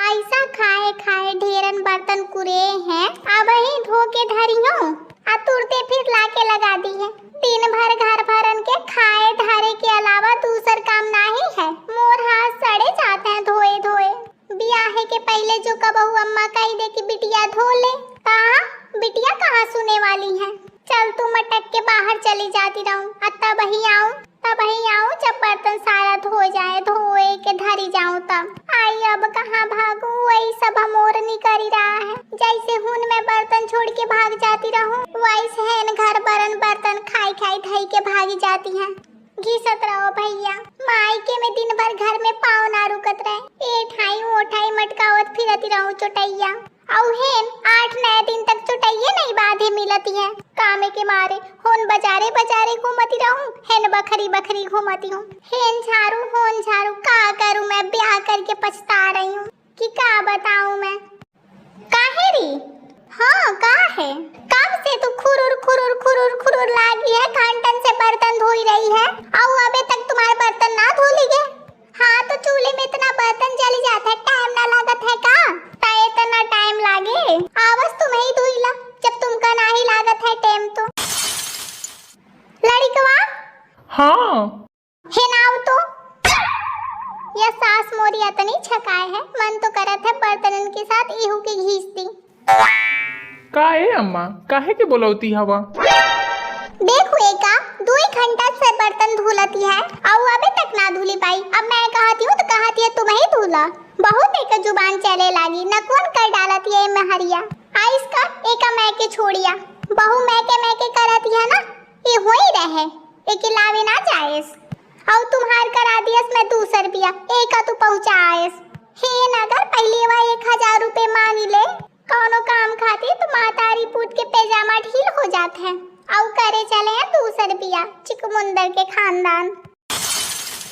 ऐसा खाए खाए ढेरन बर्तन कुरे हैं, अब ही धो के धरियो आ तुरते फिर लाके लगा दी है। दिन भर घर भरन के खाए धारे के अलावा दूसर काम नहीं है। मोर हाथ सड़े जाते हैं धोए धोए। ब्याहे के पहले जो कबहू अम्मा कही दे कि बिटिया धो ले, कहा बिटिया कहाँ सुने वाली है। चल तू मटक के बाहर चली जाती रहूं, तब ही आऊं जब बर्तन सारा धो जाए, धोए के धरी जाऊं तब। आई अब कहाँ भागूं, वही सब मोरनी करी रहा है। जैसे हुन मैं बर्तन छोड़ के भाग जाती रहूं, वैसे है घर बरन बर्तन खाई खाई धई के भागी जाती हैं। घिसत रहो भैया, मायके में दिन भर घर में पाँव ना रुकत रहे। ए ठाई ओ ठाई मटकावत फिरती रहूं चोटैया। औहेन 8-9 दिन तक चोटैये नहीं बाधे मिलती है। कामे के मारे होन बजारे बजारे घूमती रहूं, हेन बखरी बखरी घूमती हूँ। हेन झाड़ू होन झाड़ू, का करूं मैं ब्याह करके पछता रही हूँ कि का बताऊं मैं। काहे री? हाँ का है? कब से तू खुरुर लागी है, घंटन से बर्तन धोई रही है और अबे तक तुम्हारे बर्तन ना धोली गए। हाँ तो चूल्हे में इतना बर्तन जली जाता है, टाइम ना लागत है का? ताए इतना टाइम लागे, आवस तुम्हें ही धोइला जब तुमका ना ही लागत है टाइम तो। लड़कवा हाँ हे नाव तो यह सास मोरी इतनी छकाए है, मन तो करत है बर्तनन के साथ इहू के घीसती। काहे अम्मा, काहे के बोलौती हवा? देखो एका 2 घंटा से बर्तन धुलती है और अबे तक ना धुली पाई। अब मैं कहती हूँ तो कहती है तुम्हें ही धुला। बहुत एक जुबान चले लागी, न कौन कर डालती है मैं हरिया। आइस का एका मैं के छोड़िया, बहु मैं के करती है ना, ये हो ही रहे एक लावे ना जाएस। और तुम्हार करा दियस मैं 200 रुपया, एका तू पहुँचा आयस। हे नगर पहले वह 1000 रुपए मांगी ले, कौनो काम खाती तो मातारी पूट के पैजामा ढील हो जाते हैं और करे चले हैं 200 रुपया चिकमुंदर के खानदान।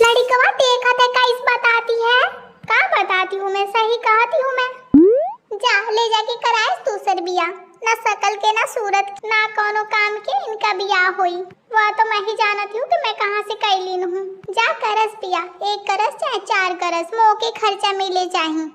लड़कवा देखा था कैस बताती है, का बताती हूँ मैं, सही कहती हूँ मैं। जा ले जाके कराए 200 रुपया, ना सकल के ना सूरत ना कोनो काम के इनका बियाह हुई। वह तो मैं ही जानती हूँ कि मैं कहाँ से कैलीन हूँ। जा करस पिया, 1 करस चाहे 4 करस, मौके खर्चा मिले चाहिए।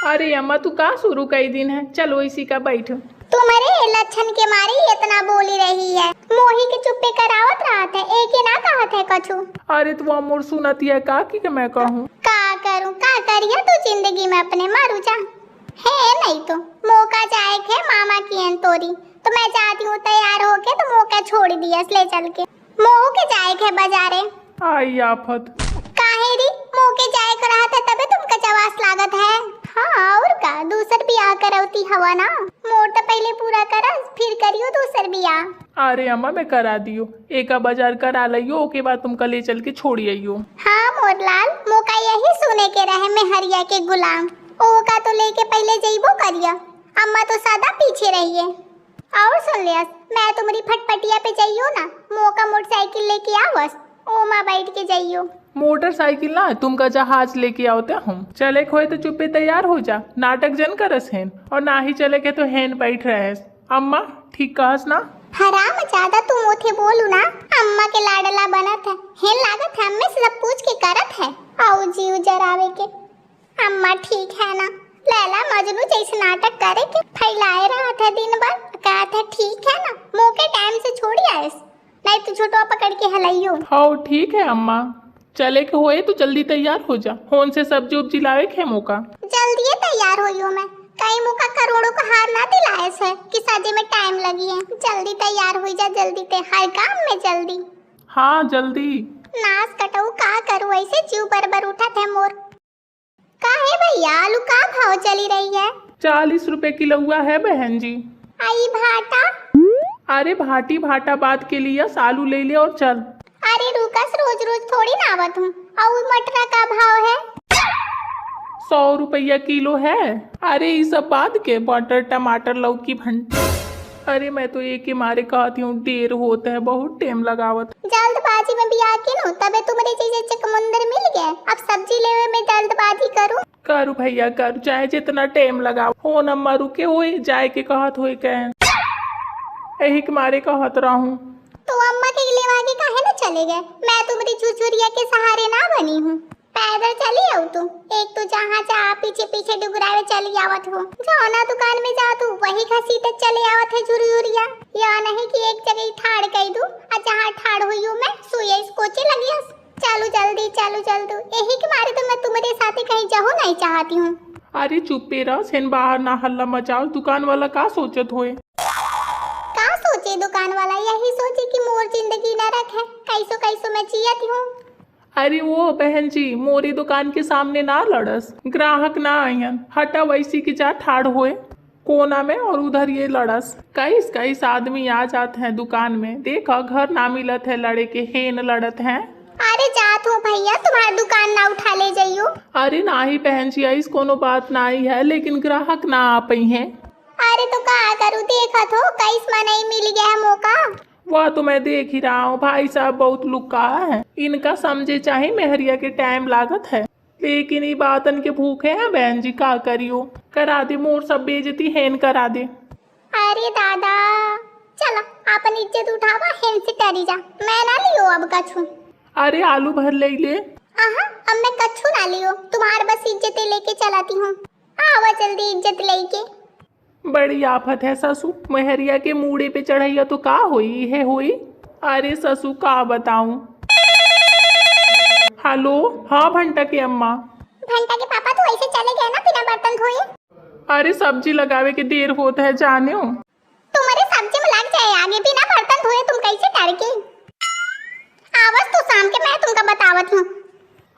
अरे अम्मा तू का शुरू कई दिन है, चलो इसी का बैठ। तुम्हारे लक्षण के मारे इतना बोली रही है, मोही के चुप्पे करावत रहत है, एक ही ना कहत है कछु। अरे तू मोर सुनती है का कि मैं कहूँ? का करूँ का करिया तू जिंदगी में अपने मारू जा है नहीं तो मौका जाए के मामा की तोरी तो मैं जाती हूँ तैयार होके, तो मौका छोड़ दिया ले चल के मोह के जाए के बाजारे। आई आफत काहे री मोह के जाए कर रहा था तबे तुमका जवास लागत है। हाँ और का 200 बियाह करौती हवा ना, मोर तो पहले पूरा करा फिर करियो 200 बियाह। अरे अम्मा मैं करा दियो, एका बाजार करा लियो, ओके बाद तुमका ले चल के छोड़ी आइयो। हाँ मोरलाल, मौका यही सुने के रहे मैं हरिया के गुलाम, ओका तो लेके पहले जइबो करिया, अम्मा तो सदा पीछे रहिए। और सुन लियस, मैं तुम्हारी फटफटिया पे जाइयो ना, मौका मोटरसाइकिल लेके आवस, ओमा बैठ के जाइयो। मोटरसाइकिल ना तुमका जहाज लेके आओते हम, चले खोए तो चुप्पे तैयार हो जा, नाटक जन करस हेन, और ना ही चले के तो हेन बैठ रहे। अम्मा ठीक कहस ना? हराम ज्यादा तुम उठे बोलू ना, अम्मा के लाडला बनत है, हेन लागत है हमें सब पूछ के करत है आओ जीव जरावे के। अम्मा ठीक है ना, लैला मजनू जैसे नाटक करे के फैलाए रहा था दिन भर, कहा था ठीक है ना, मौके टाइम से छोड़ी आयस, नहीं तो छोटो पकड़ के हलाइयो। हाँ ठीक है अम्मा, चले के होए तो जल्दी तैयार हो जा, होन से सब्जी उब्जी लावे के मौका। जल्दी तैयार होइयो मैं, कई मौका करोड़ों का हार ना दिलाए है कि सजे में टाइम लगी है। जल्दी तैयार हो जा, जल्दी ते हर काम में जल्दी। हाँ जल्दी। नास कटऊ का करूँ, ऐसे जीव बरबर उठा थे मोर। का है भैया, आलू का भाव चली रही है? 40 रुपए किलो हुआ है बहन जी। आई भाटा? अरे भाटी भाटा बात के लिए आलू ले ले और चल। अरे रुकस, रोज रोज थोड़ी ना आवत हूँ। और मटरा का भाव है? 100 रुपया किलो है। अरे ये सब बात के बटर टमाटर लौकी भंट, अरे मैं तो एक के मारे कहती हूँ देर होता है, बहुत टाइम लगावत। जल्दबाजी में भी आके नो तबे तुम्हारे जैसे चकमुंदर मिल गया, अब सब्जी लेवे में जल्दबाजी करूँ? करू भैया करू, चाहे जितना टाइम लगाओ, हो नम्मा रुके होए जाए के कहत होए कह, यही के मारे कहत रहूं। तो अम्मा के लिए आगे काहे ना चले गए? मैं तुम्हारी चुचुरिया के सहारे ना बनी हूँ। पैदल चली आऊ तू? एक तो जहाँ जा पीछे पीछे डुगरावे चली आवत हो, जाओ ना दुकान में जा तू वही घसीटे चले आवत है झुरियुरिया। या नहीं कि एक जगह ठाड़ कह दूं और जहाँ ठाड़ हुई हूँ मैं सुई कोचे लगी हस। चलो जल्दी चलो जल्दी, यही के मारे तो मैं तुम्हारे साथ कहीं जाऊँ नहीं चाहती हूँ। अरे चुप्पे रह, सेन बाहर ना हल्ला मचाओ। दुकान वाला का सोचत होए? का सोचे दुकान वाला? यही सोचे कि मोर जिंदगी न रखे, कैसो कैसो मैं जियती हूँ। अरे वो बहन जी, मोरी दुकान के सामने ना लड़स, ग्राहक ना आयन, हटा वैसी की जा ठाड़ होए कोना में और उधर ये लड़स। कईस कईस आदमी आ जाते हैं दुकान में, देखा घर ना मिलत है लड़े के, हेन लड़त हैं। अरे जात हो भैया, तुम्हारी दुकान ना उठा ले जाइयो। अरे ना ही बहन जी, ऐस कोनो बात ना आई है, लेकिन ग्राहक ना आ पई है। अरे तो का करूँ, देखा तो कैस में नहीं मिल गया है मौका। वह तो मैं देख ही रहा हूँ, भाई साहब बहुत लुक्का है, इनका समझे चाहे मेहरिया के टाइम लागत है, लेकिन ये बातन के भूखे हैं बहन जी, का करियो, करा दे मोर सब बेइज्जती हेन करा दे। अरे दादा चलो अपन इज्जत उठावा, हेन से टरी जा, मैं ना लियो अब कछु। अरे आलू भर ले ले। आहा अब मैं कछु ना लियो, तुम्हारे बस इज्जतें लेके चलाती हूँ। आवा जल्दी इज्जत लेके। बड़ी आफत है ससु, मेहरिया के मूड़े पे चढ़ैया तो का होई है होई। अरे ससु का बताऊं। हेलो, हाँ भंटा के अम्मा। घंटा के पापा तो ऐसे चले गए ना बिना बर्तन धोए? अरे सब्जी लगावे के देर होता है जाने हो। तुम्हारे सब्जी में लग जाए आगे, बिना बर्तन धोए तुम कैसे डर के? आवाज तो शाम के मैं तुमका बतावत हूँ।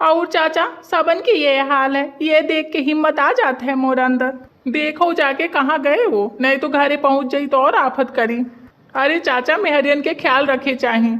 और चाचा सबन की ये हाल है, ये देख के हिम्मत आ जाता है मोर अंदर। देखो जाके कहाँ गए वो, नहीं तो घरे पहुंच जाई तो और आफत करी। अरे चाचा मेहरियन के ख्याल रखे चाहिए।